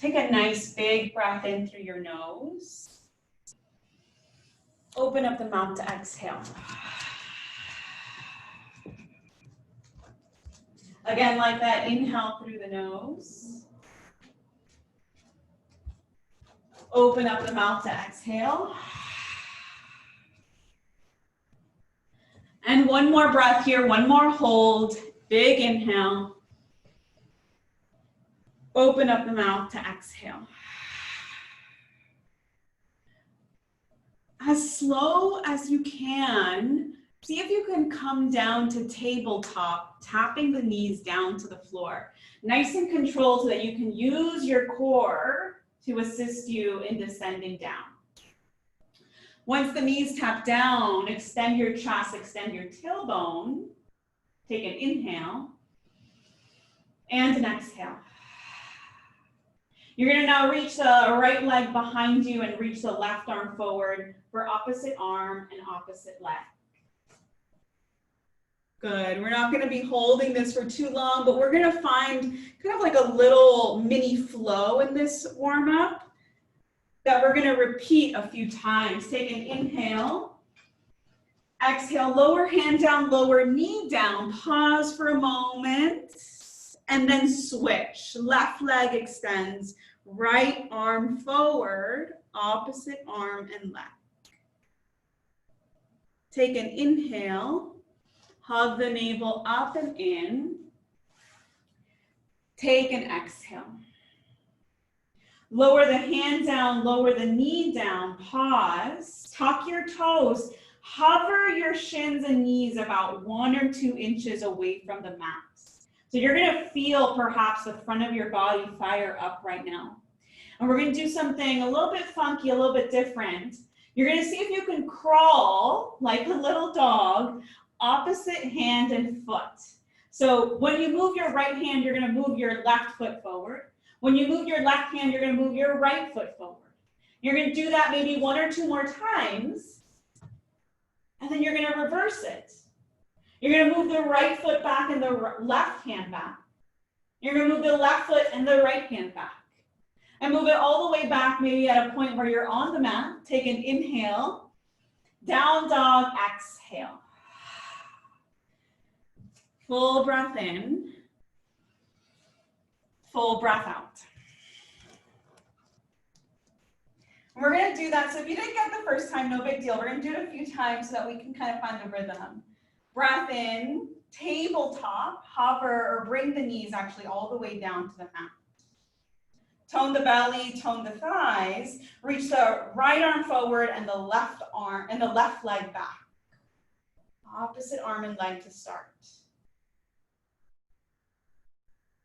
Take a nice big breath in through your nose. Open up the mouth to exhale. Again, like that, inhale through the nose. Open up the mouth to exhale. And one more breath here, one more hold. Big inhale. Open up the mouth to exhale. As slow as you can, see if you can come down to tabletop, tapping the knees down to the floor. Nice and controlled so that you can use your core to assist you in descending down. Once the knees tap down, extend your chest, extend your tailbone. Take an inhale and an exhale. You're going to now reach the right leg behind you and reach the left arm forward for opposite arm and opposite leg. Good. We're not going to be holding this for too long, but we're going to find kind of like a little mini flow in this warm up that we're going to repeat a few times. Take an inhale. Exhale, lower hand down, lower knee down. Pause for a moment and then switch. Left leg extends, right arm forward, opposite arm and leg. Take an inhale. Hug the navel up and in. Take an exhale. Lower the hand down, lower the knee down, pause, tuck your toes, hover your shins and knees about 1 or 2 inches away from the mat. So you're gonna feel perhaps the front of your body fire up right now. And we're gonna do something a little bit funky, a little bit different. You're gonna see if you can crawl like a little dog, opposite hand and foot. So when you move your right hand, you're gonna move your left foot forward. When you move your left hand, you're gonna move your right foot forward. You're gonna do that maybe 1 or 2 more times, and then you're gonna reverse it. You're gonna move the right foot back and the left hand back. You're gonna move the left foot and the right hand back. And move it all the way back, maybe at a point where you're on the mat. Take an inhale, down dog, exhale. Full breath in, full breath out. We're gonna do that, so if you didn't get the first time, no big deal. We're gonna do it a few times so that we can kind of find the rhythm. Breath in, tabletop, hover, or bring the knees actually all the way down to the mat. Tone the belly, tone the thighs, reach the right arm forward and the left arm and the left leg back. Opposite arm and leg to start.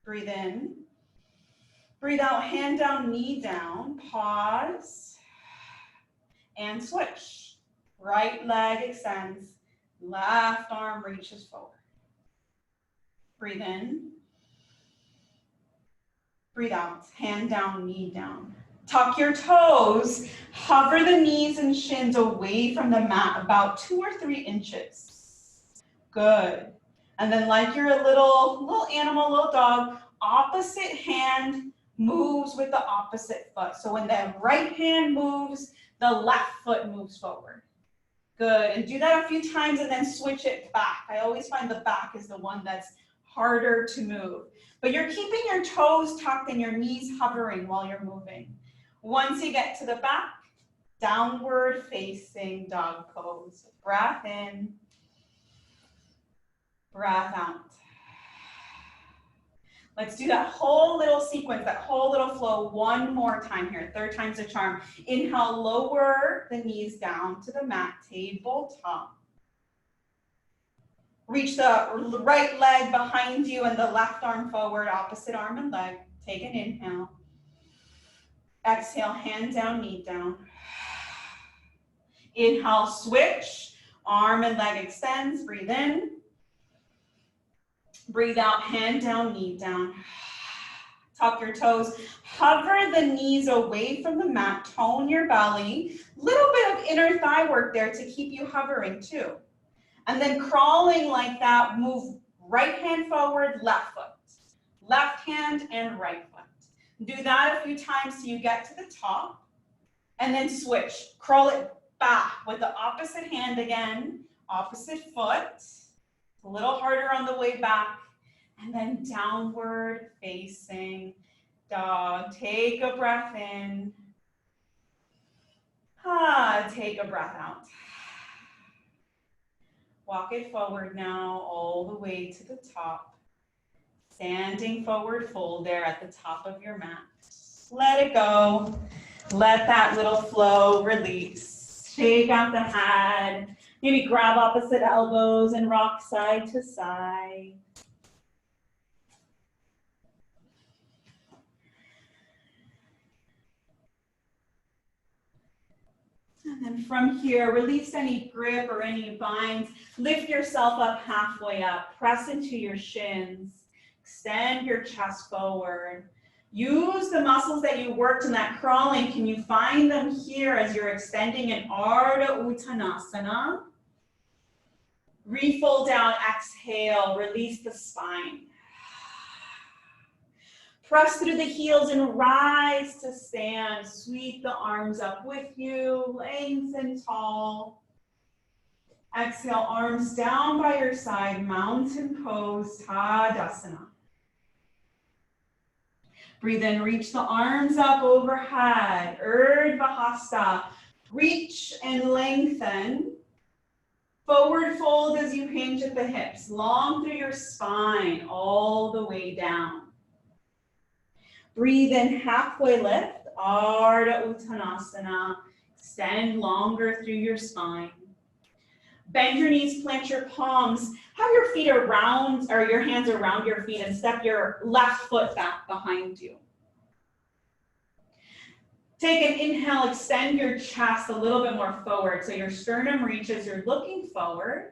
Breathe in. Breathe out, hand down, knee down. Pause. And switch. Right leg extends. Left arm reaches forward. Breathe in. Breathe out, hand down, knee down. Tuck your toes. Hover the knees and shins away from the mat about 2 or 3 inches. Good. And then like you're a little animal, little dog, opposite hand moves with the opposite foot. So when the right hand moves, the left foot moves forward. Good, and do that a few times and then switch it back. I always find the back is the one that's harder to move. But you're keeping your toes tucked and your knees hovering while you're moving. Once you get to the back, downward facing dog pose. Breath in, breath out. Let's do that whole little sequence, that whole little flow one more time here. 3rd time's a charm. Inhale, lower the knees down to the mat, tabletop. Reach the right leg behind you and the left arm forward, opposite arm and leg. Take an inhale. Exhale, hand down, knee down. Inhale, switch. Arm and leg extends. Breathe in. Breathe out, hand down, knee down. Tuck your toes. Hover the knees away from the mat. Tone your belly. Little bit of inner thigh work there to keep you hovering too. And then crawling like that, move right hand forward, left foot. Left hand and right foot. Do that a few times till you get to the top, and then switch. Crawl it back with the opposite hand again, opposite foot. A little harder on the way back, and then downward facing dog. Take a breath in. Take a breath out. Walk it forward now, all the way to the top. Standing forward fold there at the top of your mat. Let it go. Let that little flow release. Shake out the head. Maybe grab opposite elbows and rock side to side. And then from here, release any grip or any binds. Lift yourself up halfway up. Press into your shins. Extend your chest forward. Use the muscles that you worked in that crawling. Can you find them here as you're extending in Ardha Uttanasana? Refold down, exhale, release the spine. Press through the heels and rise to stand. Sweep the arms up with you, lengthen tall. Exhale, arms down by your side, mountain pose, Tadasana. Breathe in, reach the arms up overhead, Urdhva Hasta. Reach and lengthen. Forward fold as you hinge at the hips, long through your spine, all the way down. Breathe in, halfway lift, Ardha Uttanasana. Extend longer through your spine. Bend your knees, plant your palms. Have your feet around, or your hands around your feet, and step your left foot back behind you. Take an inhale, extend your chest a little bit more forward so your sternum reaches, you're looking forward.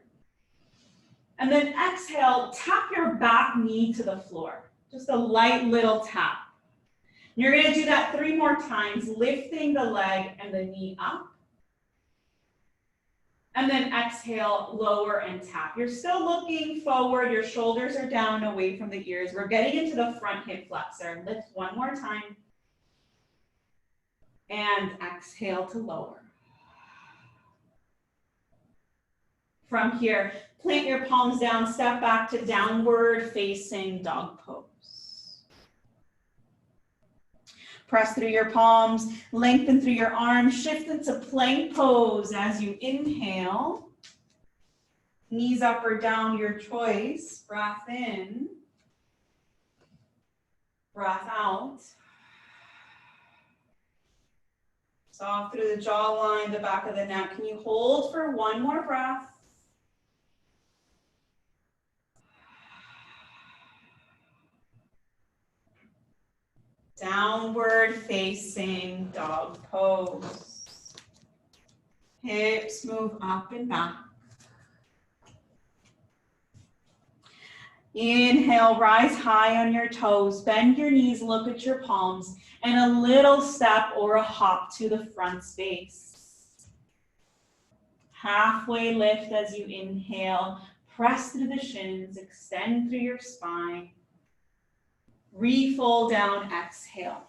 And then exhale, tap your back knee to the floor. Just a light little tap. You're going to do that 3 more times, lifting the leg and the knee up. And then exhale, lower and tap. You're still looking forward. Your shoulders are down away from the ears. We're getting into the front hip flexor. Lift 1 more time. And exhale to lower. From here, plant your palms down, step back to downward facing dog pose. Press through your palms, lengthen through your arms, shift into plank pose as you inhale. Knees up or down, your choice. Breath in. Breath out. Soft through the jawline, the back of the neck. Can you hold for 1 more breath? Downward facing dog pose. Hips move up and back. Inhale, rise high on your toes. Bend your knees, look at your palms, and a little step or a hop to the front space. Halfway lift as you inhale. Press through the shins, extend through your spine. Refold down, exhale.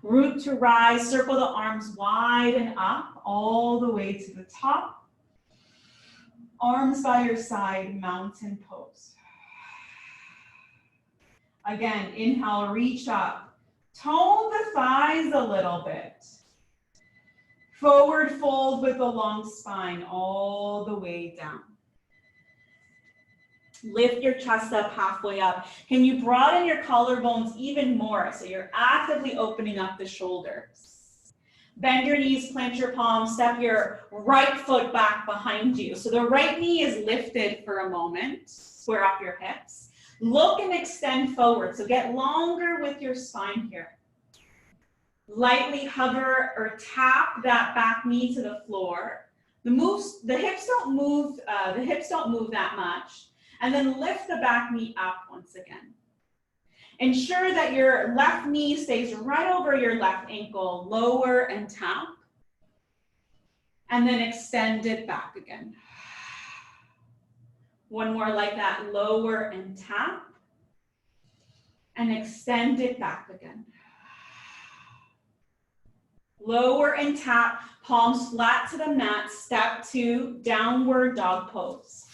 Root to rise, circle the arms wide and up, all the way to the top. Arms by your side, mountain pose. Again, inhale, reach up. Tone the thighs a little bit. Forward fold with a long spine, all the way down. Lift your chest up halfway up. Can you broaden your collarbones even more so you're actively opening up the shoulders? Bend your knees, plant your palms, step your right foot back behind you. So the right knee is lifted for a moment. Square up your hips. Look and extend forward. So get longer with your spine here. Lightly hover or tap that back knee to the floor. The hips don't move that much. And then lift the back knee up once again. Ensure that your left knee stays right over your left ankle, lower and tap. And then extend it back again. 1 more like that, lower and tap. And extend it back again. Lower and tap, palms flat to the mat. Step 2, downward dog pose.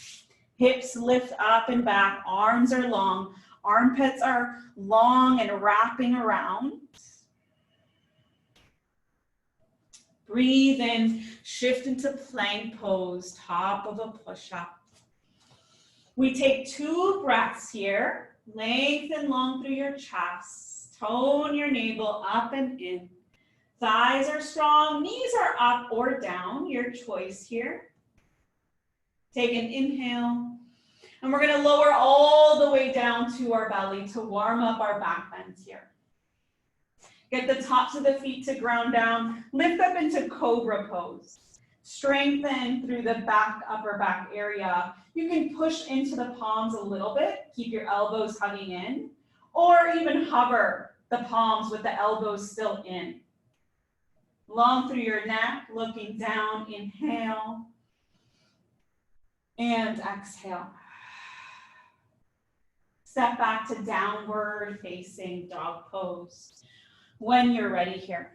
Hips lift up and back, arms are long, armpits are long and wrapping around. Breathe in, shift into plank pose, top of a push-up. We take 2 breaths here. Lengthen long through your chest. Tone your navel up and in. Thighs are strong, knees are up or down, your choice here. Take an inhale. And we're going to lower all the way down to our belly to warm up our back bends here. Get the tops of the feet to ground down. Lift up into cobra pose. Strengthen through the back, upper back area. You can push into the palms a little bit. Keep your elbows hugging in. Or even hover the palms with the elbows still in. Long through your neck, looking down. Inhale. And exhale. Step back to downward facing dog pose when you're ready here.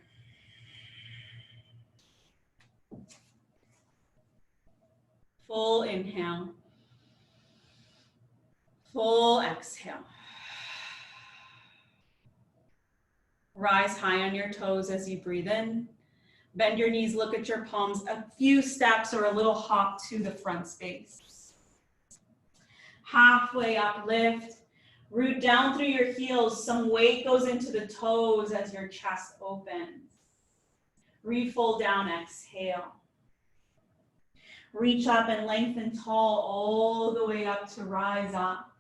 Full inhale. Full exhale. Rise high on your toes as you breathe in. Bend your knees, look at your palms, a few steps or a little hop to the front space. Halfway up, lift. Root down through your heels. Some weight goes into the toes as your chest opens. Refold down, exhale. Reach up and lengthen tall all the way up to rise up.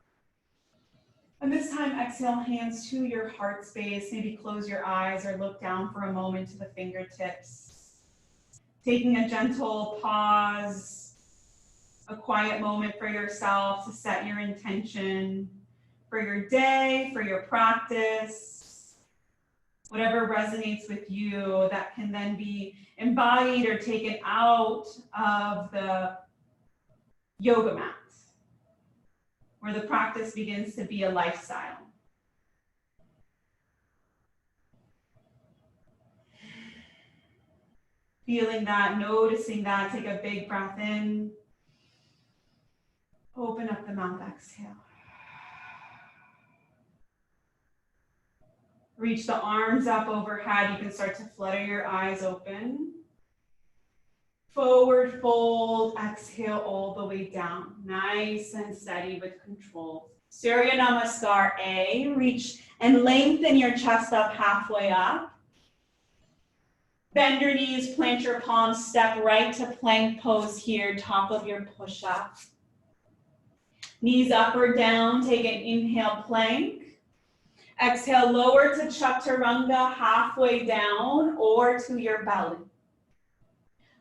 And this time, exhale, hands to your heart space. Maybe close your eyes or look down for a moment to the fingertips. Taking a gentle pause, a quiet moment for yourself to set your intention for your day, for your practice, whatever resonates with you that can then be embodied or taken out of the yoga mat, where the practice begins to be a lifestyle. Feeling that, noticing that, take a big breath in. Open up the mouth, exhale. Reach the arms up overhead. You can start to flutter your eyes open. Forward fold, exhale all the way down. Nice and steady with control. Surya Namaskar A. Reach and lengthen your chest up halfway up. Bend your knees, plant your palms, step right to plank pose here, top of your push-up. Knees up or down, take an inhale, plank. Exhale, lower to chaturanga, halfway down or to your belly.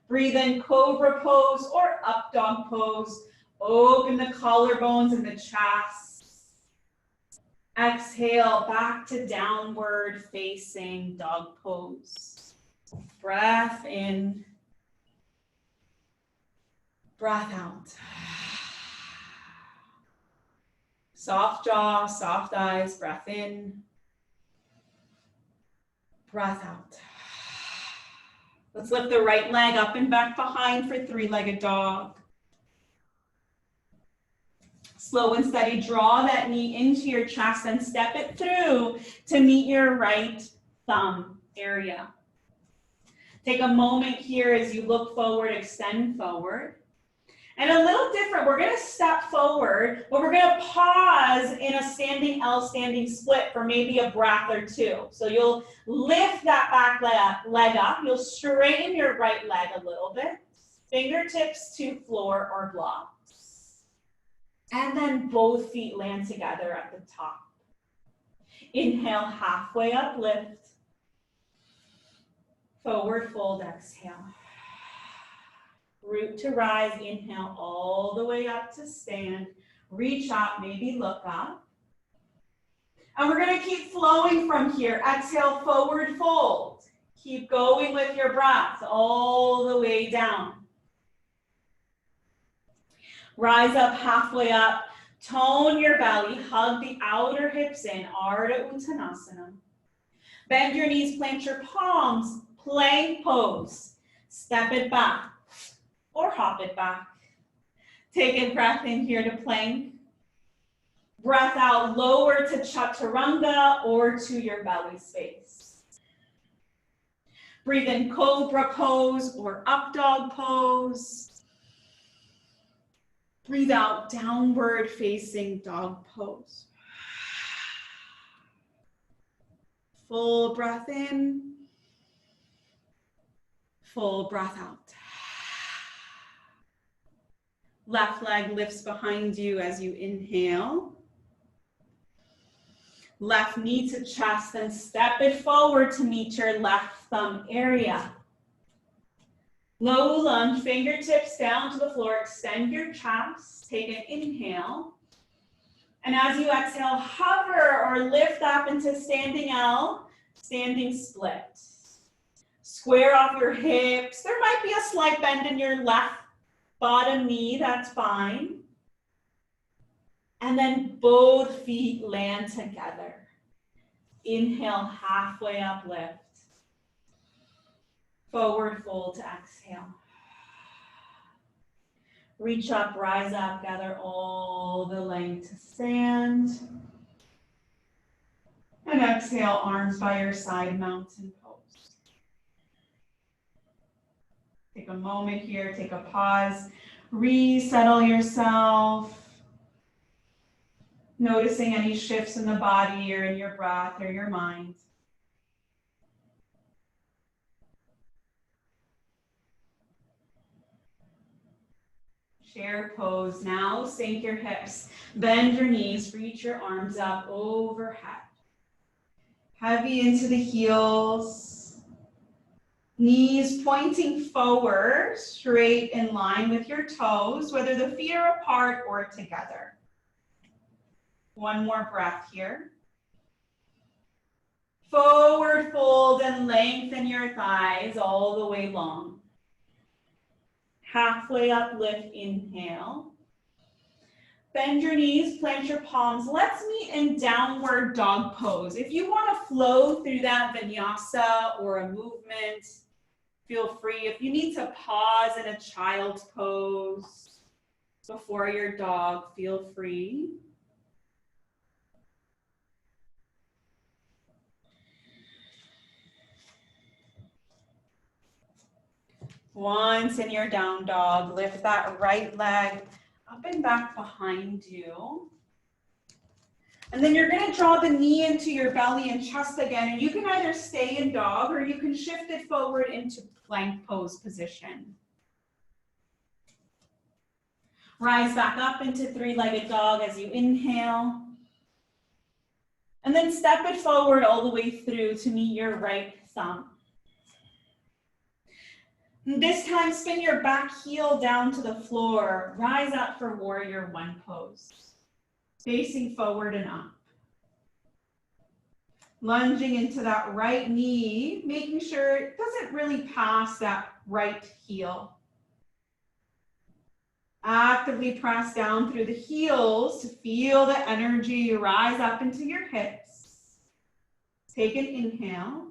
Breathe in cobra pose or up dog pose. Open the collarbones and the chest. Exhale, back to downward facing dog pose. Breath in, breath out. Soft jaw, soft eyes, breath in, breath out. Let's lift the right leg up and back behind for three-legged dog. Slow and steady, draw that knee into your chest and step it through to meet your right thumb area. Take a moment here as you look forward, extend forward. And a little different, we're gonna step forward, but we're gonna pause in a standing L, standing split for maybe a breath or two. So you'll lift that back leg up, you'll straighten your right leg a little bit, fingertips to floor or blocks. And then both feet land together at the top. Inhale, halfway up, lift. Forward fold, exhale. Root to rise, inhale all the way up to stand. Reach up, maybe look up. And we're gonna keep flowing from here. Exhale, forward fold. Keep going with your breath all the way down. Rise up, halfway up. Tone your belly, hug the outer hips in, Ardha Uttanasana. Bend your knees, plant your palms, plank pose. Step it back or hop it back. Take a breath in here to plank. Breath out, lower to chaturanga or to your belly space. Breathe in cobra pose or up dog pose. Breathe out, downward facing dog pose. Full breath in, full breath out. Left leg lifts behind you as you inhale. Left knee to chest, then step it forward to meet your left thumb area. Low lunge, fingertips down to the floor, extend your chest, take an inhale. And as you exhale, hover or lift up into standing L, standing split. Square off your hips. There might be a slight bend in your left bottom knee, that's fine. And then both feet land together. Inhale, halfway up lift. Forward fold to exhale. Reach up, rise up, gather all the length to stand. And exhale, arms by your side, mountain pose. Take a moment here, take a pause. Resettle yourself. Noticing any shifts in the body or in your breath or your mind. Chair pose. Now sink your hips, bend your knees, reach your arms up overhead. Heavy into the heels. Knees pointing forward, straight in line with your toes, whether the feet are apart or together. One more breath here. Forward fold and lengthen your thighs all the way long. Halfway up lift, inhale. Bend your knees, plant your palms. Let's meet in downward dog pose. If you want to flow through that vinyasa or a movement, feel free. If you need to pause in a child's pose before your dog, feel free. Once in your down dog, lift that right leg up and back behind you. And then you're going to draw the knee into your belly and chest again. And you can either stay in dog or you can shift it forward into plank pose position. Rise back up into three-legged dog as you inhale. And then step it forward all the way through to meet your right thumb. This time, spin your back heel down to the floor. Rise up for warrior one pose. Facing forward and up. Lunging into that right knee, making sure it doesn't really pass that right heel. Actively press down through the heels to feel the energy rise up into your hips. Take an inhale.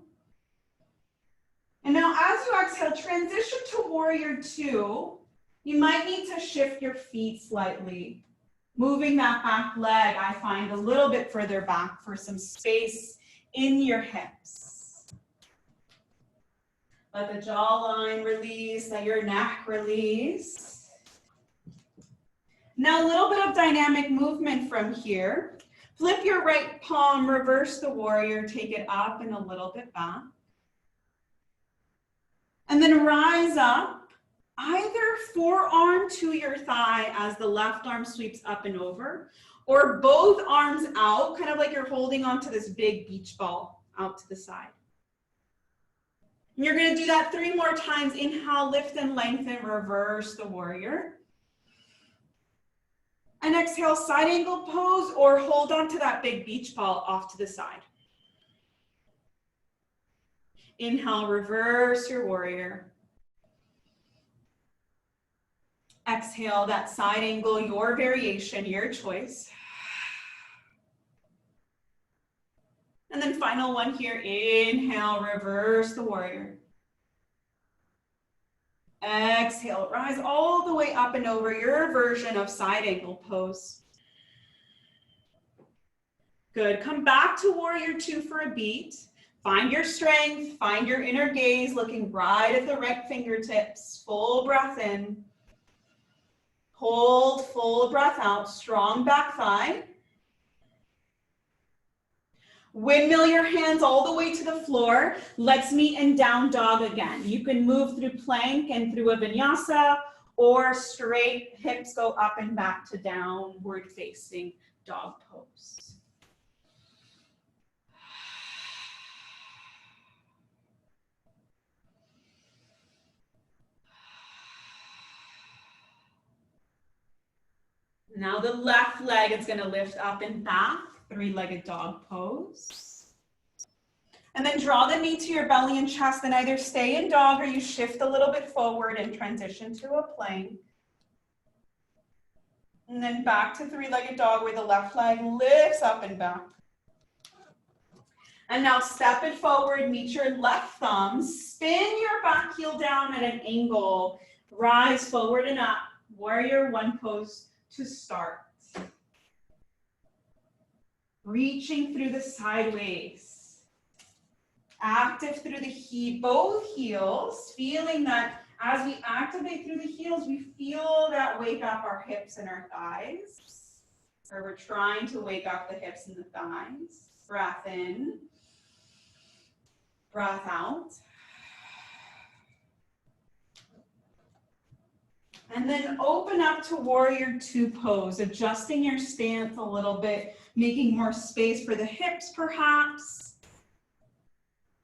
And now as you exhale, transition to warrior two. You might need to shift your feet slightly. Moving that back leg, I find a little bit further back for some space in your hips. Let the jawline release, let your neck release. Now a little bit of dynamic movement from here. Flip your right palm, reverse the warrior, take it up and a little bit back. And then rise up, either forearm to your thigh as the left arm sweeps up and over, or both arms out, kind of like you're holding onto this big beach ball out to the side. And you're going to do that 3 more times. Inhale, lift and lengthen, reverse the warrior. And exhale, side angle pose, or hold on to that big beach ball off to the side. Inhale, reverse your warrior. exhale, that side angle, your variation, your choice. And then final one here, inhale, reverse the warrior. Exhale, rise all the way up and over your version of side angle pose. Good, come back to warrior two for a beat. Find your strength, find your inner gaze, looking right at the right fingertips. Full breath in. Hold, full breath out, strong back thigh. Windmill your hands all the way to the floor. Let's meet in down dog again. You can move through plank and through a vinyasa, or straight hips go up and back to downward facing dog pose. Now the left leg is going to lift up and back, three-legged dog pose. And then draw the knee to your belly and chest and either stay in dog or you shift a little bit forward and transition to a plank. And then back to three-legged dog where the left leg lifts up and back. And now step it forward, meet your left thumb, spin your back heel down at an angle, rise forward and up, warrior one pose to start. Reaching through the sideways. Active through the both heels, feeling that as we activate through the heels, we feel that wake up our hips and our thighs. Or we're trying to wake up the hips and the thighs. Breath in, breath out. And then open up to warrior two pose, adjusting your stance a little bit, making more space for the hips perhaps,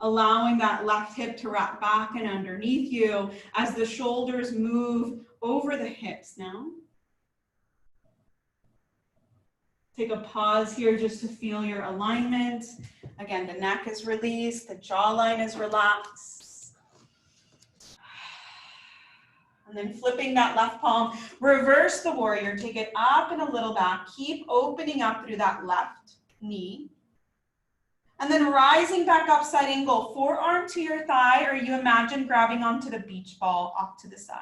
allowing that left hip to wrap back and underneath you as the shoulders move over the hips now. Take a pause here just to feel your alignment. Again, the neck is released, the jawline is relaxed. And then flipping that left palm, reverse the warrior, take it up and a little back. Keep opening up through that left knee. And then rising back up side angle, forearm to your thigh, or you imagine grabbing onto the beach ball off to the side.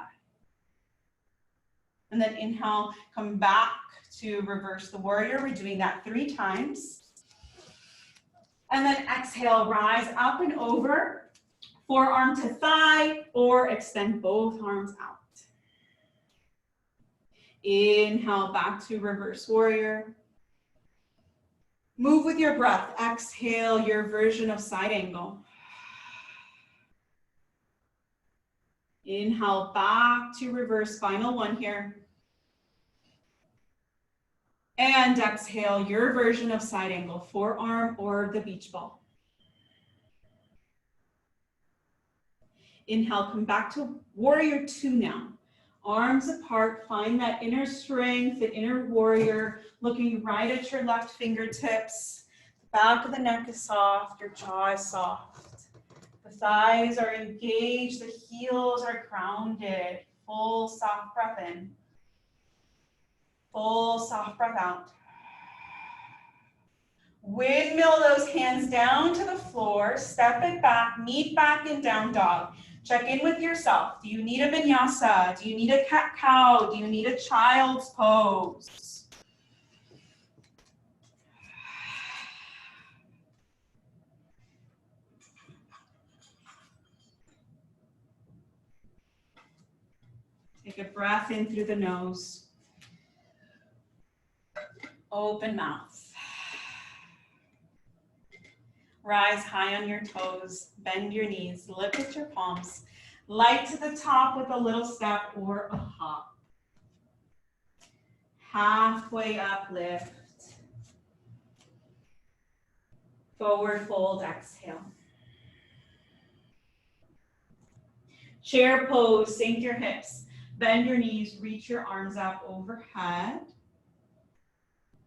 And then inhale, come back to reverse the warrior. We're doing that 3 times. And then exhale, rise up and over, forearm to thigh, or extend both arms out. Inhale, back to reverse warrior. Move with your breath. Exhale, your version of side angle. Inhale, back to reverse, final one here. And exhale, your version of side angle, forearm or the beach ball. Inhale, come back to warrior two now. Arms apart, find that inner strength, the inner warrior, looking right at your left fingertips. The back of the neck is soft, your jaw is soft. The thighs are engaged, the heels are grounded. Full soft breath in. Full soft breath out. Windmill those hands down to the floor, step it back, meet back in down dog. Check in with yourself. Do you need a vinyasa? Do you need a cat-cow? Do you need a child's pose? Take a breath in through the nose. Open mouth. Rise high on your toes, bend your knees, lift with your palms, light to the top with a little step or a hop. Halfway up, lift. Forward fold, exhale. Chair pose, sink your hips, bend your knees, reach your arms up overhead.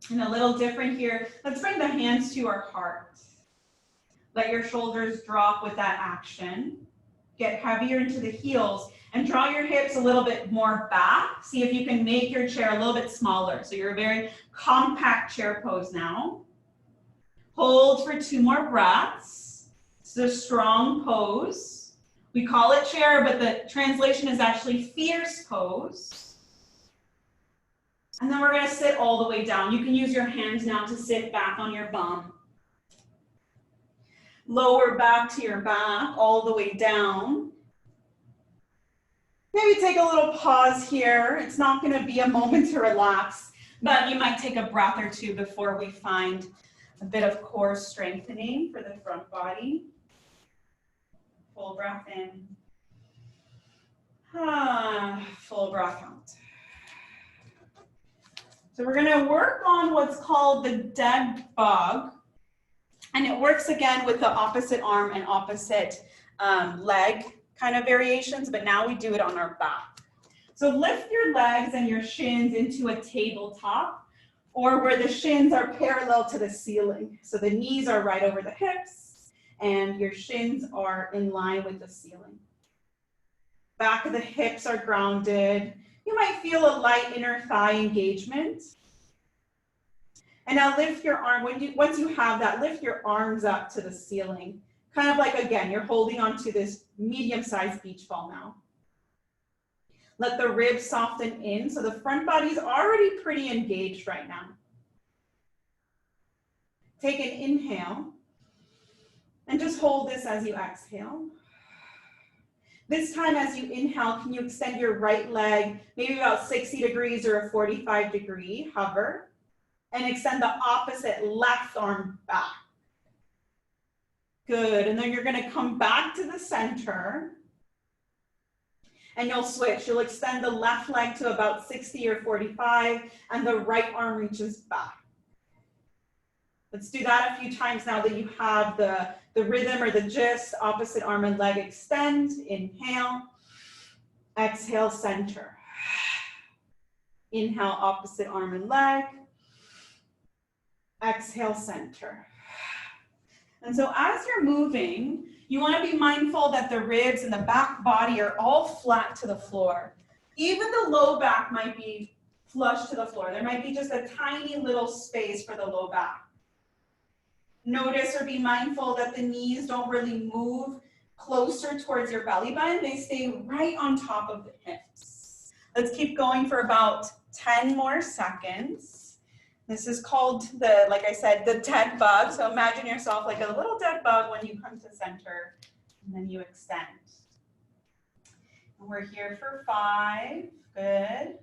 And a little different here, let's bring the hands to our heart. Let your shoulders drop with that action. Get heavier into the heels and draw your hips a little bit more back. See if you can make your chair a little bit smaller. So you're a very compact chair pose now. Hold for 2 more breaths. It's a strong pose. We call it chair, but the translation is actually fierce pose. And then we're going to sit all the way down. You can use your hands now to sit back on your bum. Lower back to your back all the way down. Maybe take a little pause here. It's not going to be a moment to relax, but you might take a breath or two before we find a bit of core strengthening for the front body. Full breath in. Full breath out. So we're going to work on what's called the dead bug. And it works again with the opposite arm and opposite leg kind of variations, but now we do it on our back. So lift your legs and your shins into a tabletop, or where the shins are parallel to the ceiling. So the knees are right over the hips and your shins are in line with the ceiling. Back of the hips are grounded. You might feel a light inner thigh engagement. And now lift your arm. Once you have that, lift your arms up to the ceiling. Kind of like, again, you're holding onto this medium-sized beach ball now. Let the ribs soften in. So the front body is already pretty engaged right now. Take an inhale and just hold this as you exhale. This time as you inhale, can you extend your right leg, maybe about 60 degrees or a 45-degree hover, and extend the opposite left arm back. Good, and then you're gonna come back to the center and you'll switch. You'll extend the left leg to about 60 or 45 and the right arm reaches back. Let's do that a few times now that you have the rhythm or the gist. Opposite arm and leg extend, inhale, exhale, center. Inhale, opposite arm and leg, exhale, center. And so as you're moving, you want to be mindful that the ribs and the back body are all flat to the floor. Even the low back might be flush to the floor. There might be just a tiny little space for the low back. Notice or be mindful that the knees don't really move closer towards your belly button. They stay right on top of the hips. Let's keep going for about 10 more seconds. This is called like I said, the dead bug. So imagine yourself like a little dead bug when you come to center and then you extend. And we're here for 5, good.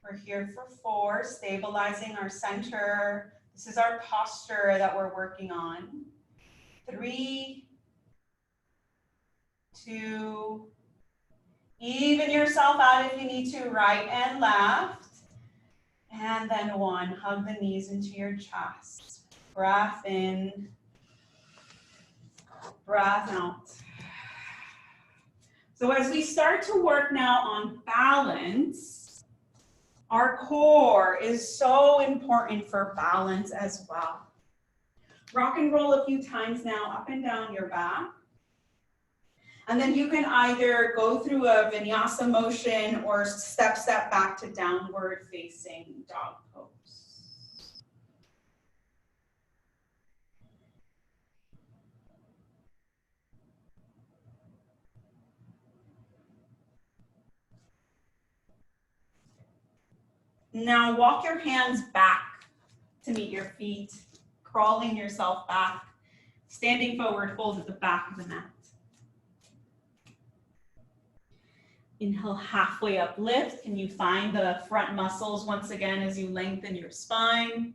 We're here for 4, stabilizing our center. This is our posture that we're working on. 3, 2, even yourself out if you need to, right and left. And then 1, hug the knees into your chest. Breath in, breath out. So as we start to work now on balance, our core is so important for balance as well. Rock and roll a few times now, up and down your back. And then you can either go through a Vinyasa motion or step back to downward facing dog pose. Now walk your hands back to meet your feet, crawling yourself back, standing forward fold at the back of the mat. Inhale, halfway up lift. Can you find the front muscles once again as you lengthen your spine?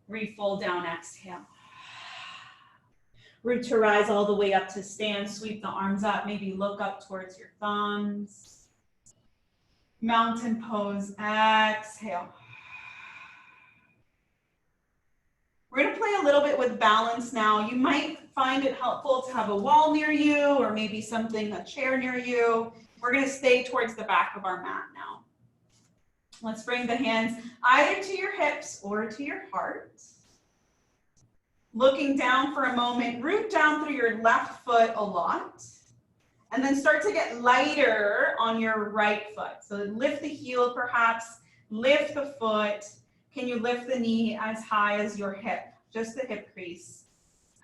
Refold down, exhale. Root to rise all the way up to stand. Sweep the arms up, maybe look up towards your thumbs. Mountain pose, exhale. We're going to play a little bit with balance now. You might find it helpful to have a wall near you or maybe a chair near you. We're going to stay towards the back of our mat now. Let's bring the hands either to your hips or to your heart. Looking down for a moment, root down through your left foot a lot. And then start to get lighter on your right foot. So lift the heel perhaps, lift the foot. Can you lift the knee as high as your hip? Just the hip crease,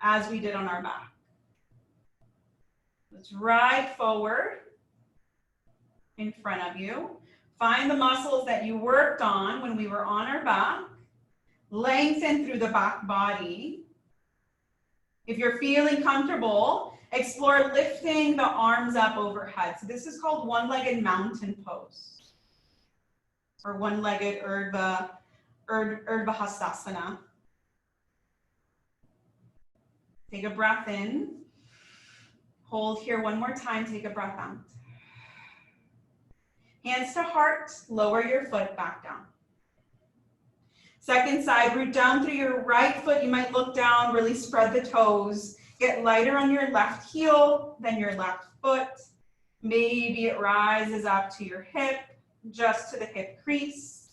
as we did on our back. Let's ride forward in front of you. Find the muscles that you worked on when we were on our back. Lengthen through the back body. If you're feeling comfortable, explore lifting the arms up overhead. So this is called one-legged mountain pose, or one-legged Urdhva Hastasana. Take a breath in. Hold here one more time. Take a breath out. Hands to heart. Lower your foot back down. Second side, root down through your right foot. You might look down, really spread the toes. Get lighter on your left heel, then your left foot. Maybe it rises up to your hip, just to the hip crease.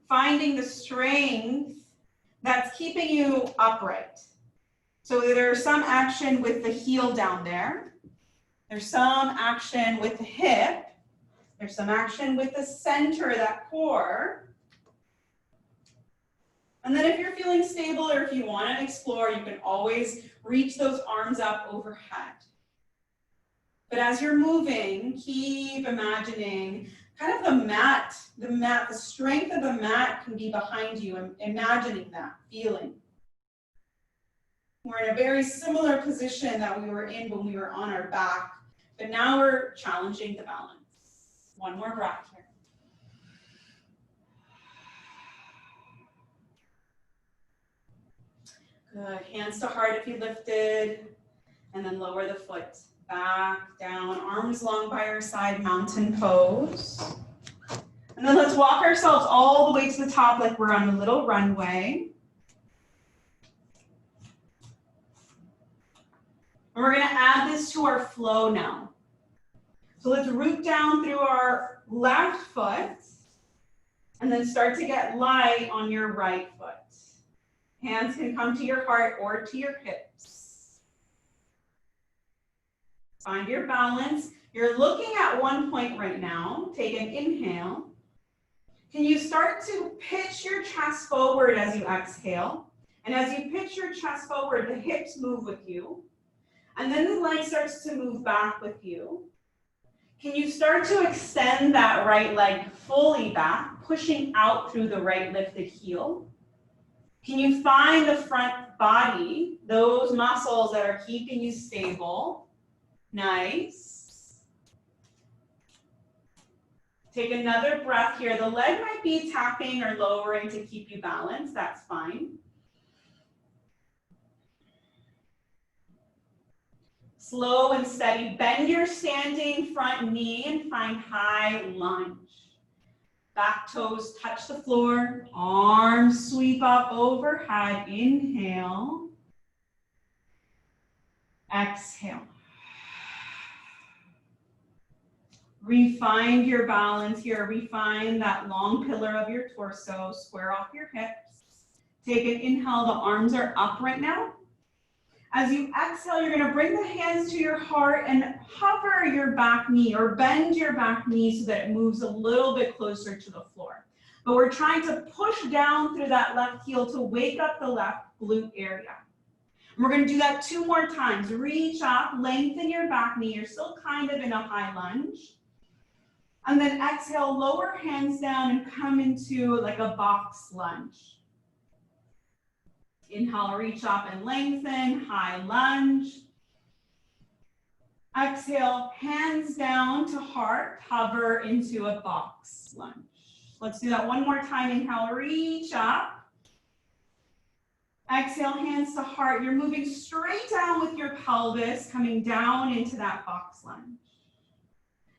Finding the strength that's keeping you upright. So there's some action with the heel down there. There's some action with the hip. There's some action with the center, that core. And then if you're feeling stable or if you want to explore, you can always reach those arms up overhead. But as you're moving, keep imagining kind of the strength of the mat can be behind you, imagining that, feeling. We're in a very similar position that we were in when we were on our back, but now we're challenging the balance. One more breath here. Good. Hands to heart if you lifted, and then lower the foot back down, arms long by your side, mountain pose. And then let's walk ourselves all the way to the top like we're on a little runway. And we're going to add this to our flow now. So let's root down through our left foot and then start to get light on your right foot. Hands can come to your heart or to your hips. Find your balance. You're looking at one point right now. Take an inhale. Can you start to pitch your chest forward as you exhale? And as you pitch your chest forward, the hips move with you. And then the leg starts to move back with you. Can you start to extend that right leg fully back, pushing out through the right lifted heel? Can you find the front body, those muscles that are keeping you stable? Nice. Take another breath here. The leg might be tapping or lowering to keep you balanced. That's fine. Slow and steady. Bend your standing front knee and find high lunge. Back toes touch the floor. Arms sweep up overhead. Inhale. Exhale. Refine your balance here. Refine that long pillar of your torso. Square off your hips. Take an inhale. The arms are up right now. As you exhale, you're going to bring the hands to your heart and hover your back knee or bend your back knee so that it moves a little bit closer to the floor. But we're trying to push down through that left heel to wake up the left glute area. And we're going to do that 2 more times. Reach up, lengthen your back knee. You're still kind of in a high lunge. And then exhale, lower hands down and come into like a box lunge. Inhale, reach up and lengthen, high lunge. Exhale, hands down to heart, hover into a box lunge. Let's do that one more time. Inhale, reach up. Exhale, hands to heart. You're moving straight down with your pelvis, coming down into that box lunge.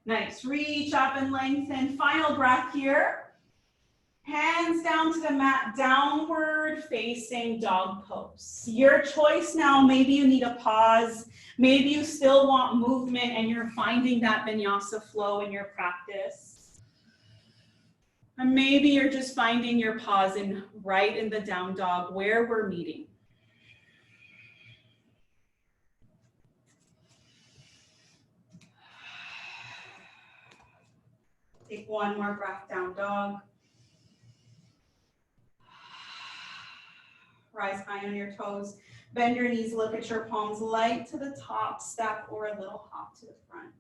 Nice, reach up and lengthen. Final breath here. Hands down to the mat, downward facing dog pose. Your choice now, maybe you need a pause. Maybe you still want movement and you're finding that vinyasa flow in your practice. And maybe you're just finding your pause right in the down dog where we're meeting. Take one more breath, down dog. Rise high on your toes. Bend your knees, look at your palms, light to the top, step or a little hop to the front.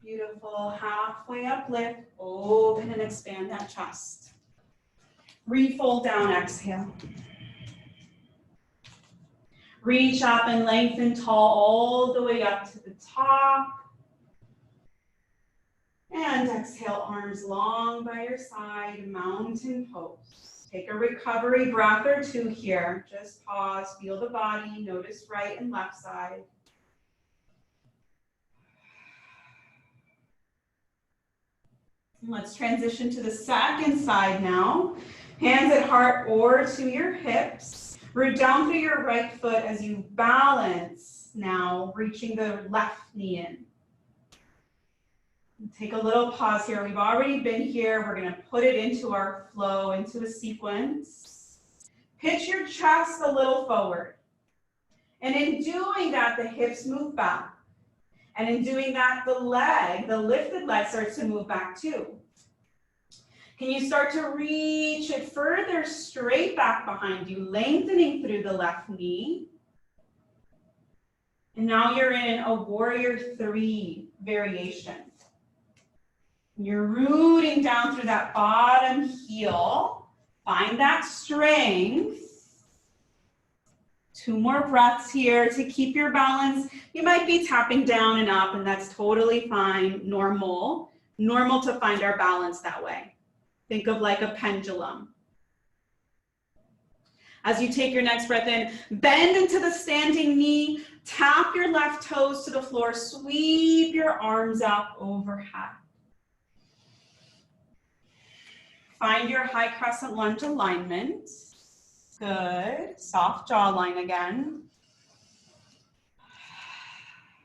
Beautiful, halfway up, lift, open and expand that chest. Refold down, exhale. Reach up and lengthen tall all the way up to the top. And exhale, arms long by your side, mountain pose. Take a recovery breath or two here. Just pause, feel the body, notice right and left side. Let's transition to the second side now. Hands at heart or to your hips. Root down through your right foot as you balance now, reaching the left knee in. Take a little pause here. We've already been here. We're going to put it into our flow, into a sequence. Pitch your chest a little forward. And in doing that, the hips move back. And in doing that, the lifted leg starts to move back too. Can you start to reach it further straight back behind you, lengthening through the left knee. And now you're in a warrior 3 variation. You're rooting down through that bottom heel. Find that strength. 2 more breaths here to keep your balance. You might be tapping down and up, and that's totally fine, normal. Normal to find our balance that way. Think of like a pendulum. As you take your next breath in, bend into the standing knee, tap your left toes to the floor, sweep your arms up overhead. Find your high crescent lunge alignment. Good. Soft jawline again.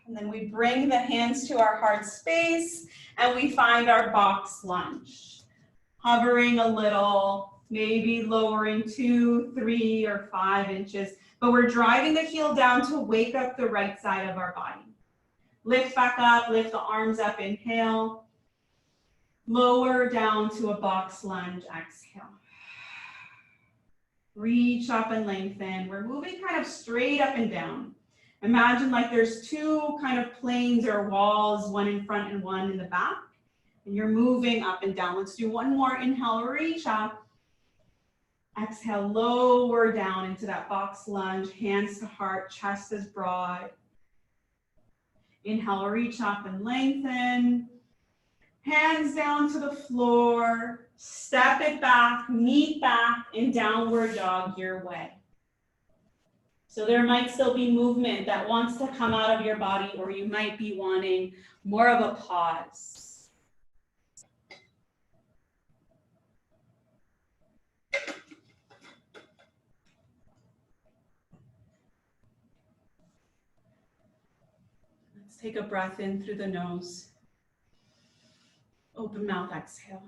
And then we bring the hands to our heart space and we find our box lunge. Hovering a little, maybe lowering 2, 3, or 5 inches, but we're driving the heel down to wake up the right side of our body. Lift back up, lift the arms up, inhale. Lower down to a box lunge, exhale. Reach up and lengthen. We're moving kind of straight up and down. Imagine like there's 2 kind of planes or walls, one in front and one in the back. And you're moving up and down. Let's do one more. Inhale, reach up. Exhale, lower down into that box lunge, hands to heart, chest is broad. Inhale, reach up and lengthen. Hands down to the floor, step it back, meet back, and downward dog your way. So there might still be movement that wants to come out of your body, or you might be wanting more of a pause. Let's take a breath in through the nose. Open mouth, exhale.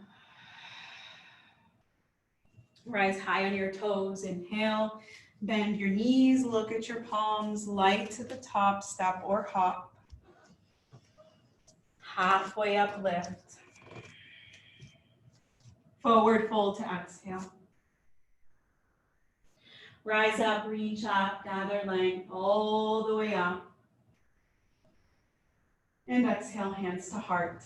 Rise high on your toes, inhale. Bend your knees, look at your palms, light to the top, step or hop. Halfway up, lift. Forward fold to exhale. Rise up, reach up, gather length all the way up. And exhale, hands to heart.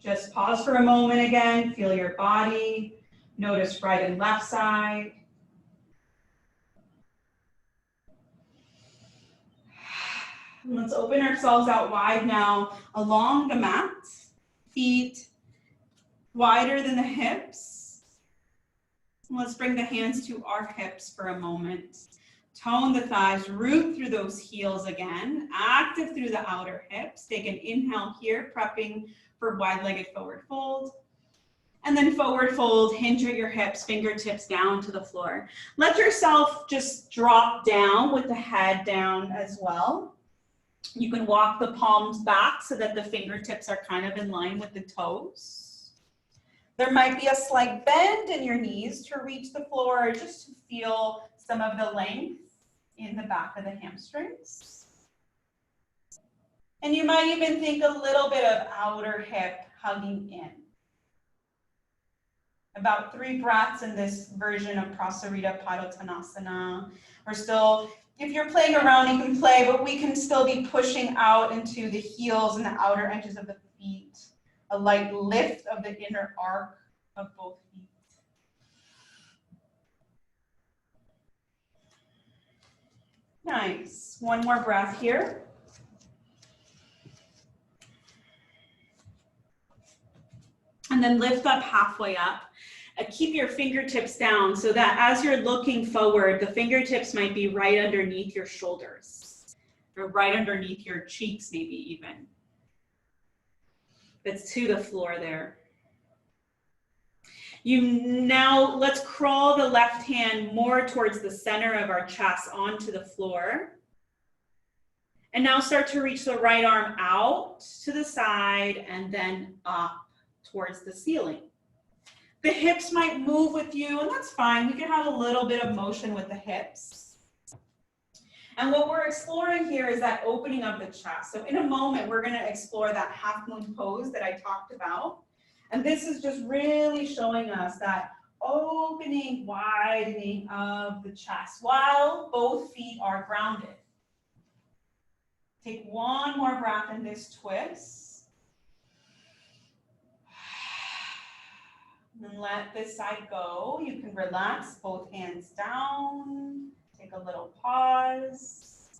Just pause for a moment again, feel your body, notice right and left side. And let's open ourselves out wide now along the mat, feet wider than the hips. And let's bring the hands to our hips for a moment. Tone the thighs, root through those heels again, active through the outer hips. Take an inhale here, prepping for wide-legged forward fold. And then forward fold, hinge at your hips, fingertips down to the floor. Let yourself just drop down with the head down as well. You can walk the palms back so that the fingertips are kind of in line with the toes. There might be a slight bend in your knees to reach the floor, just to feel some of the length in the back of the hamstrings. And you might even think a little bit of outer hip hugging in. About 3 breaths in this version of Prasarita Padottanasana. We're still, if you're playing around, you can play, but we can still be pushing out into the heels and the outer edges of the feet. A light lift of the inner arc of both feet. Nice. One more breath here. And then lift up halfway up. Keep your fingertips down so that as you're looking forward, the fingertips might be right underneath your shoulders or right underneath your cheeks, maybe even. It's to the floor there. Now let's crawl the left hand more towards the center of our chest onto the floor. And now start to reach the right arm out to the side and then up towards the ceiling. The hips might move with you, and that's fine. We can have a little bit of motion with the hips. And what we're exploring here is that opening of the chest. So in a moment, we're going to explore that half moon pose that I talked about. And this is just really showing us that opening, widening of the chest while both feet are grounded. Take one more breath in this twist. And let this side go. You can relax both hands down. Take a little pause.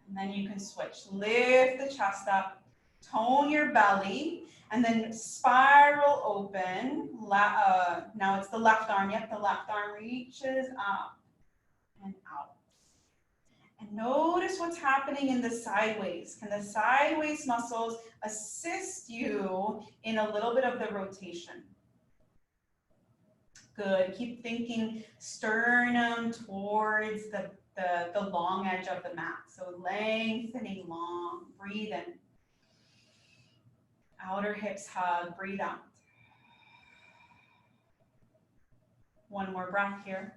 And then you can switch. Lift the chest up. Tone your belly. And then spiral open. Now it's the left arm. Yep, the left arm reaches up and out. And notice what's happening in the sideways. Can the sideways muscles assist you in a little bit of the rotation? Good. Keep thinking sternum towards the long edge of the mat. So lengthening long. Breathe in. Outer hips hug. Breathe out. One more breath here.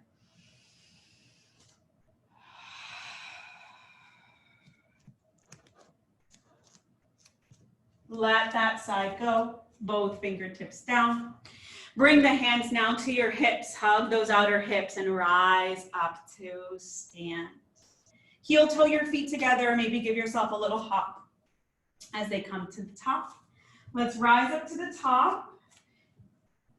Let that side go. Both fingertips down. Bring the hands now to your hips. Hug those outer hips and rise up to stand. Heel toe your feet together. Maybe give yourself a little hop as they come to the top. Let's rise up to the top.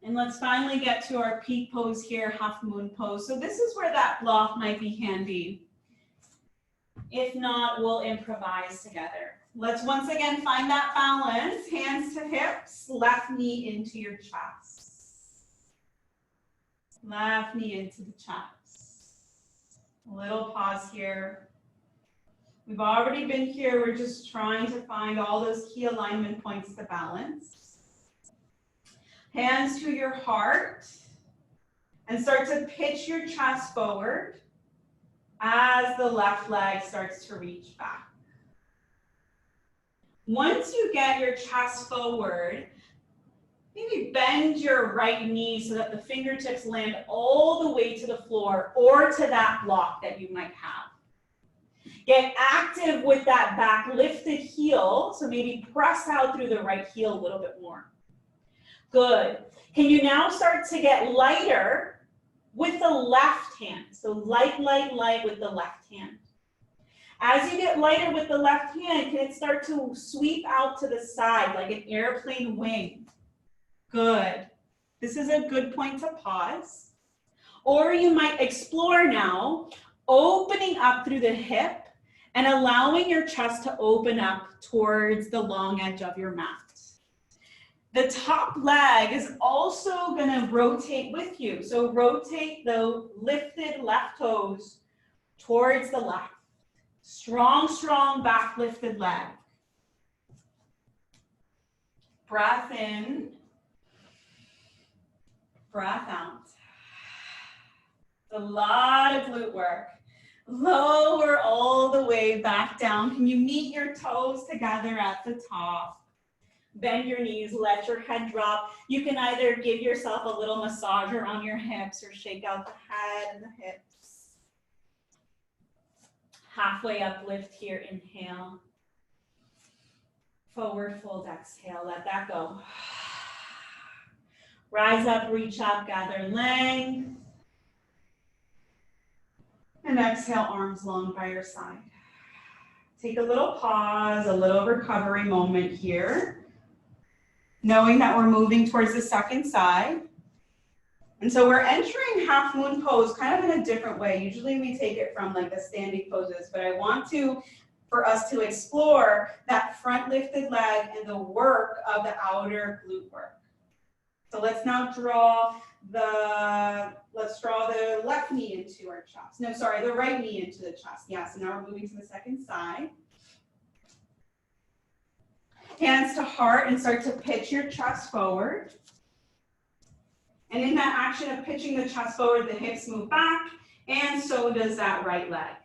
And let's finally get to our peak pose here, half moon pose. So this is where that block might be handy. If not, we'll improvise together. Let's once again find that balance. Hands to hips, left knee into your chest. Left knee into the chest. A little pause here. We've already been here. We're just trying to find all those key alignment points to balance. Hands to your heart. And start to pitch your chest forward as the left leg starts to reach back. Once you get your chest forward, maybe bend your right knee so that the fingertips land all the way to the floor or to that block that you might have. Get active with that back lifted heel, so maybe press out through the right heel a little bit more. Good. Can you now start to get lighter with the left hand? So light, light, light with the left hand. As you get lighter with the left hand, can it start to sweep out to the side like an airplane wing? Good. This is a good point to pause. Or you might explore now, opening up through the hip and allowing your chest to open up towards the long edge of your mat. The top leg is also going to rotate with you. So rotate the lifted left toes towards the left. Strong, strong back lifted leg. Breath in. Breath out. A lot of glute work. Lower all the way back down. Can you meet your toes together at the top? Bend your knees, let your head drop. You can either give yourself a little massage around your hips or shake out the head and the hips. Halfway uplift here, inhale. Forward fold, exhale, let that go. Rise up, reach up, gather length. And exhale, arms long by your side. Take a little pause, a little recovery moment here. Knowing that we're moving towards the second side. And so we're entering half moon pose kind of in a different way. Usually we take it from like the standing poses, but I want for us to explore that front lifted leg and the work of the outer glute work. So let's now draw the left knee into our chest. No, sorry, the right knee into the chest. Yeah, so now we're moving to the second side. Hands to heart and start to pitch your chest forward. And in that action of pitching the chest forward, the hips move back, and so does that right leg.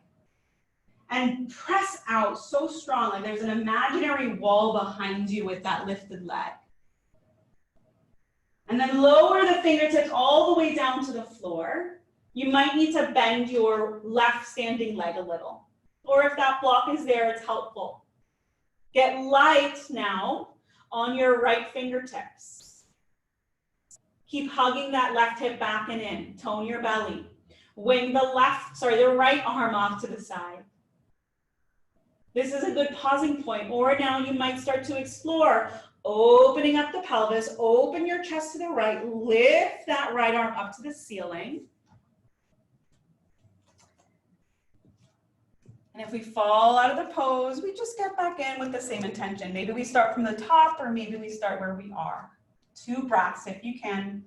And press out so strong, like there's an imaginary wall behind you with that lifted leg. And then lower the fingertips all the way down to the floor. You might need to bend your left standing leg a little. Or if that block is there, it's helpful. Get light now on your right fingertips. Keep hugging that left hip back and in. Tone your belly. Wing the right arm off to the side. This is a good pausing point. Or now you might start to explore opening up the pelvis, open your chest to the right, lift that right arm up to the ceiling. And if we fall out of the pose, we just get back in with the same intention. Maybe we start from the top, or maybe we start where we are. 2 breaths if you can.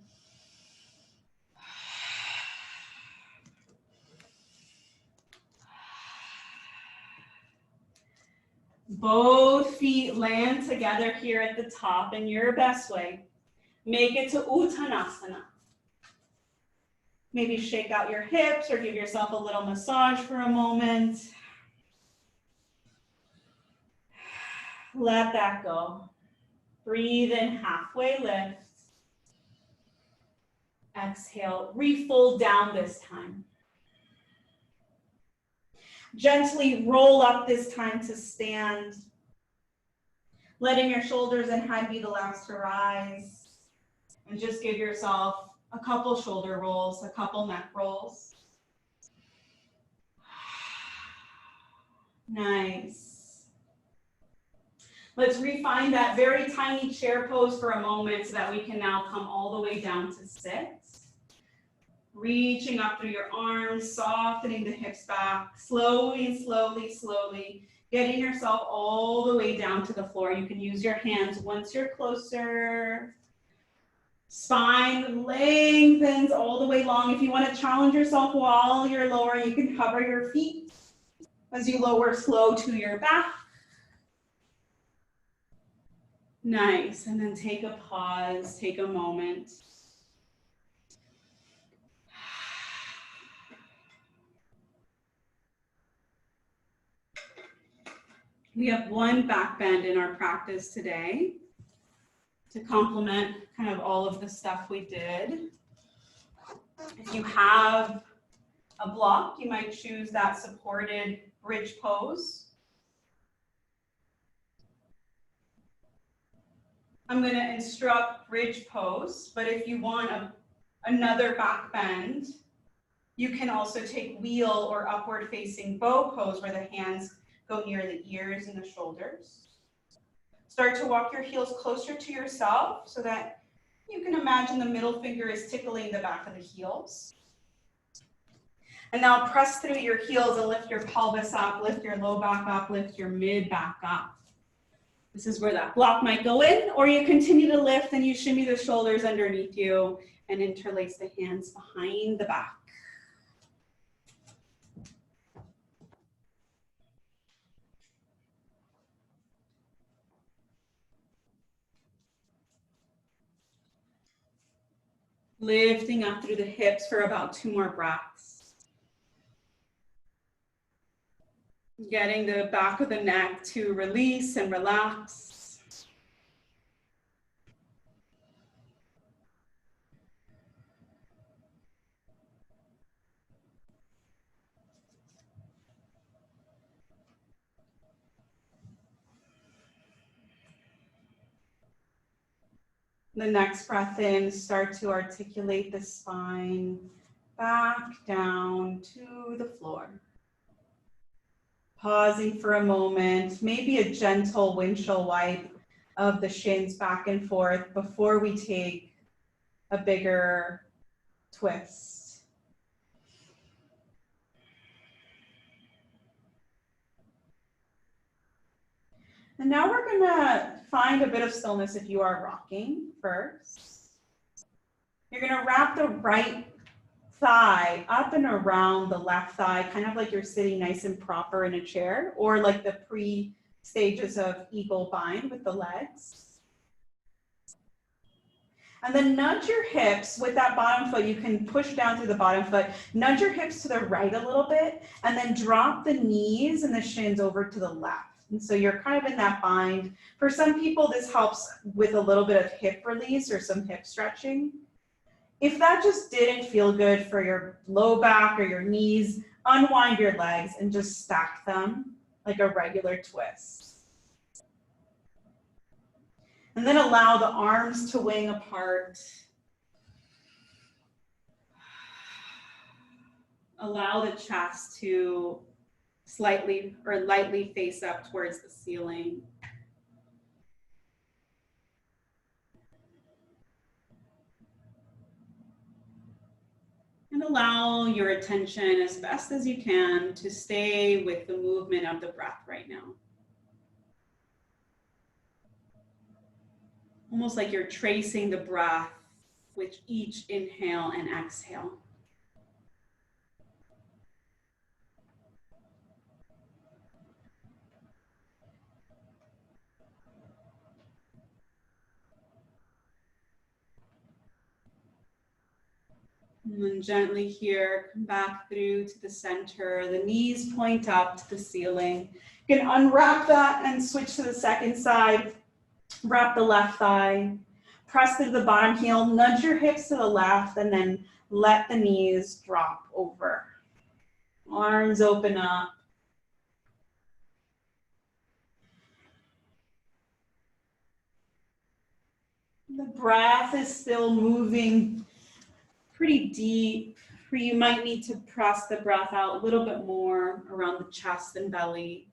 Both feet land together here at the top in your best way. Make it to Uttanasana. Maybe shake out your hips or give yourself a little massage for a moment. Let that go. Breathe in, halfway lift. Exhale, refold down this time. Gently roll up this time to stand. Letting your shoulders and head be the last to rise. And just give yourself a couple shoulder rolls, a couple neck rolls. Nice. Let's refine that very tiny chair pose for a moment so that we can now come all the way down to sit. Reaching up through your arms, softening the hips back, slowly, getting yourself all the way down to the floor. You can use your hands once you're closer. Spine lengthens all the way long. If you want to challenge yourself while you're lowering, you can hover your feet as you lower slow to your back. Nice, and then take a pause, take a moment. We have one back bend in our practice today to complement kind of all of the stuff we did. If you have a block, you might choose that supported bridge pose. I'm going to instruct bridge pose, but if you want another back bend, you can also take wheel or upward facing bow pose where the hands go near the ears and the shoulders. Start to walk your heels closer to yourself so that you can imagine the middle finger is tickling the back of the heels. And now press through your heels and lift your pelvis up, lift your low back up, lift your mid back up. This is where that block might go in, or you continue to lift and you shimmy the shoulders underneath you and interlace the hands behind the back. Lifting up through the hips for about 2 more breaths. Getting the back of the neck to release and relax. The next breath in, start to articulate the spine back down to the floor. Pausing for a moment, maybe a gentle windshield wipe of the shins back and forth before we take a bigger twist. And now we're gonna find a bit of stillness if you are rocking first. You're gonna wrap the right thigh up and around the left thigh, kind of like you're sitting nice and proper in a chair, or like the pre-stages of eagle bind with the legs. And then nudge your hips with that bottom foot. You can push down through the bottom foot, nudge your hips to the right a little bit, and then drop the knees and the shins over to the left. And so you're kind of in that bind. For some people, this helps with a little bit of hip release or some hip stretching. If that just didn't feel good for your low back or your knees, unwind your legs and just stack them like a regular twist. And then allow the arms to wing apart. Allow the chest to slightly or lightly face up towards the ceiling. And allow your attention as best as you can to stay with the movement of the breath right now. Almost like you're tracing the breath with each inhale and exhale. And then gently here, come back through to the center. The knees point up to the ceiling. You can unwrap that and switch to the second side. Wrap the left thigh. Press through the bottom heel. Nudge your hips to the left and then let the knees drop over. Arms open up. The breath is still moving pretty deep. You might need to press the breath out a little bit more around the chest and belly.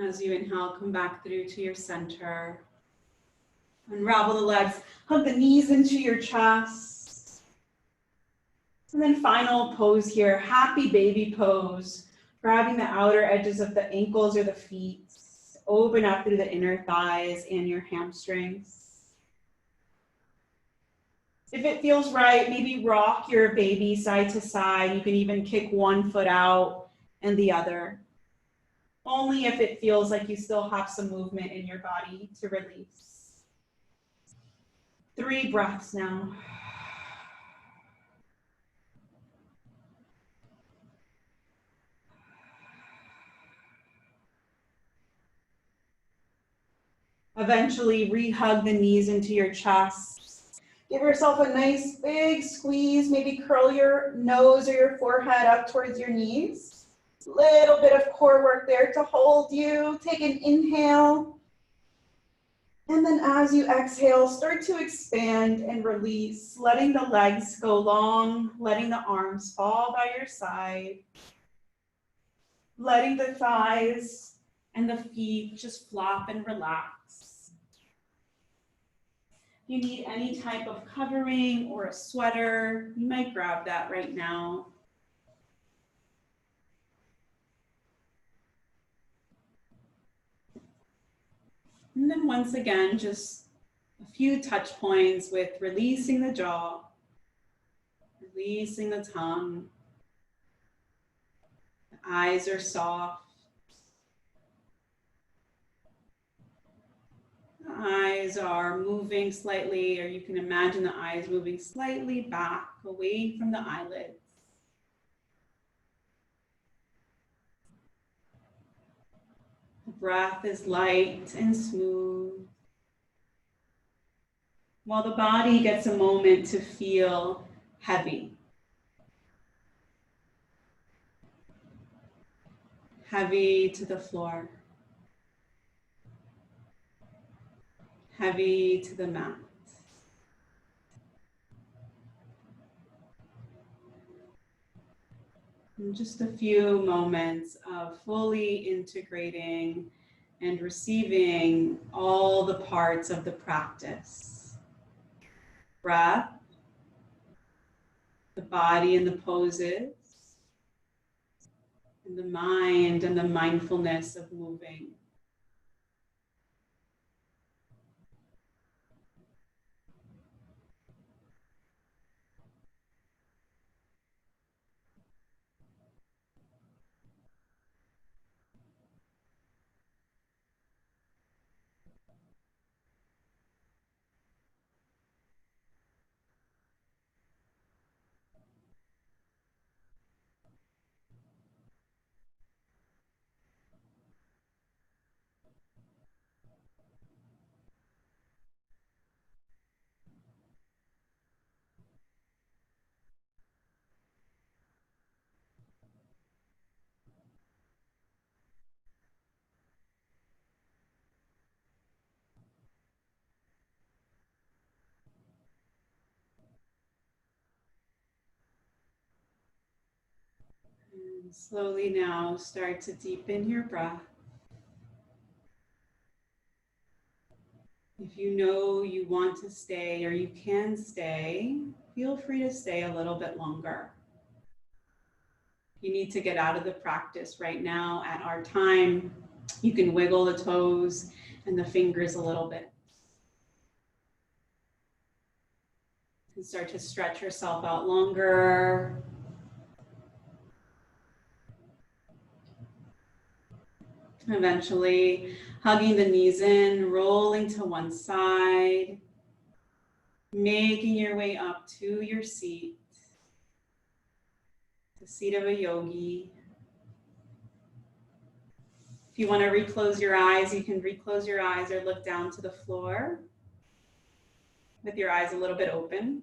As you inhale, come back through to your center. Unravel the legs, hug the knees into your chest. And then final pose here, happy baby pose. Grabbing the outer edges of the ankles or the feet. Open up through the inner thighs and your hamstrings. If it feels right, maybe rock your baby side to side. You can even kick one foot out and the other. Only if it feels like you still have some movement in your body to release. 3 breaths now. Eventually re-hug the knees into your chest. Give yourself a nice big squeeze. Maybe curl your nose or your forehead up towards your knees. Little bit of core work there to hold you. Take an inhale. And then as you exhale, start to expand and release, letting the legs go long, letting the arms fall by your side, letting the thighs and the feet just flop and relax. If you need any type of covering or a sweater, you might grab that right now. And then once again, just a few touch points with releasing the jaw, releasing the tongue. The eyes are soft. The eyes are moving slightly, or you can imagine the eyes moving slightly back away from the eyelids. The breath is light and smooth, while the body gets a moment to feel heavy. Heavy to the floor. Heavy to the mat. And just a few moments of fully integrating and receiving all the parts of the practice. Breath, the body and the poses, and the mind and the mindfulness of moving. And slowly now start to deepen your breath. If you know you want to stay or you can stay, feel free to stay a little bit longer. You need to get out of the practice right now at our time. You can wiggle the toes and the fingers a little bit. And start to stretch yourself out longer. Eventually, hugging the knees in, rolling to one side, making your way up to your seat, the seat of a yogi. If you want to reclose your eyes, you can reclose your eyes or look down to the floor with your eyes a little bit open.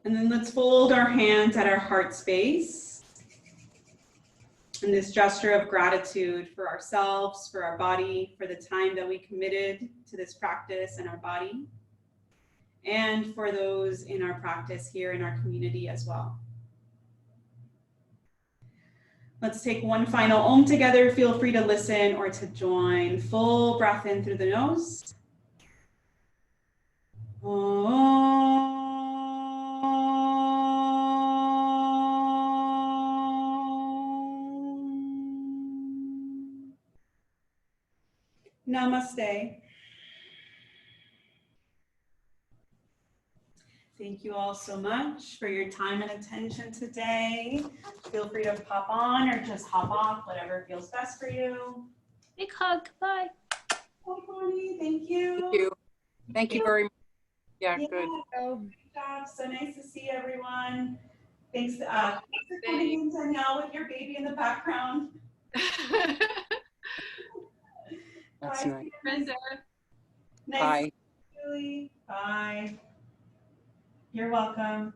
And then let's fold our hands at our heart space. And this gesture of gratitude for ourselves, for our body, for the time that we committed to this practice and our body, and for those in our practice here in our community as well. Let's take one final Om together. Feel free to listen or to join. Full breath in through the nose. Om. Namaste. Thank you all so much for your time and attention today. Feel free to pop on or just hop off, whatever feels best for you. Big hug. Bye. Bye, Bonnie. Thank you. Thank you. Thank you very much. Yeah, good. Good job. So nice to see everyone. Thanks, thanks for coming in, Danielle, with your baby in the background. That's Bye, nice. Brenda. Nice Bye. to see you, Julie. Bye. You're welcome.